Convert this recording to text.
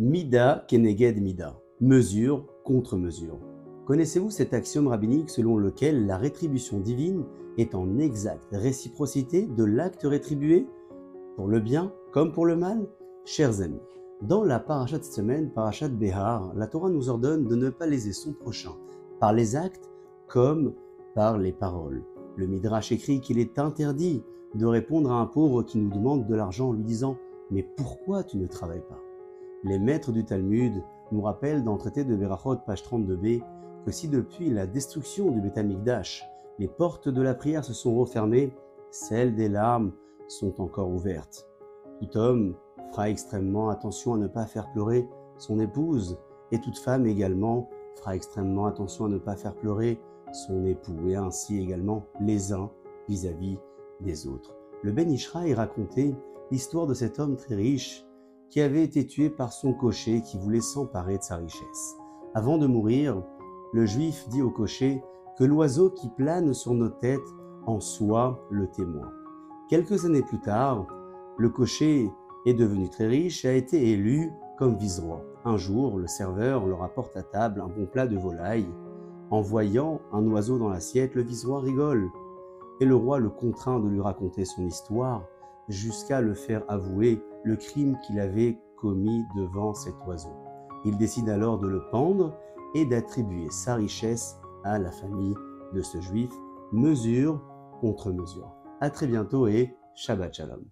Mida keneged mida, mesure contre mesure. Connaissez-vous cet axiome rabbinique selon lequel la rétribution divine est en exacte réciprocité de l'acte rétribué, pour le bien comme pour le mal? Chers amis, dans la paracha de cette semaine, parachat Behar, la Torah nous ordonne de ne pas léser son prochain par les actes comme par les paroles. Le Midrash écrit qu'il est interdit de répondre à un pauvre qui nous demande de l'argent en lui disant « Mais pourquoi tu ne travailles pas ?» Les maîtres du Talmud nous rappellent dans le traité de Berachot, page 32b, que si depuis la destruction du Beth Amikdash, les portes de la prière se sont refermées, celles des larmes sont encore ouvertes. Tout homme fera extrêmement attention à ne pas faire pleurer son épouse, et toute femme également fera extrêmement attention à ne pas faire pleurer son époux, et ainsi également les uns vis-à-vis des autres. Le Ben Ishraï racontait l'histoire de cet homme très riche qui avait été tué par son cocher qui voulait s'emparer de sa richesse. Avant de mourir, le juif dit au cocher que l'oiseau qui plane sur nos têtes en soit le témoin. Quelques années plus tard, le cocher est devenu très riche et a été élu comme vice-roi. Un jour, le serveur leur apporte à table un bon plat de volaille. En voyant un oiseau dans l'assiette, le vice-roi rigole. Et le roi le contraint de lui raconter son histoire jusqu'à le faire avouer le crime qu'il avait commis devant cet oiseau. Il décide alors de le pendre et d'attribuer sa richesse à la famille de ce juif, mesure contre mesure. À très bientôt et Shabbat Shalom.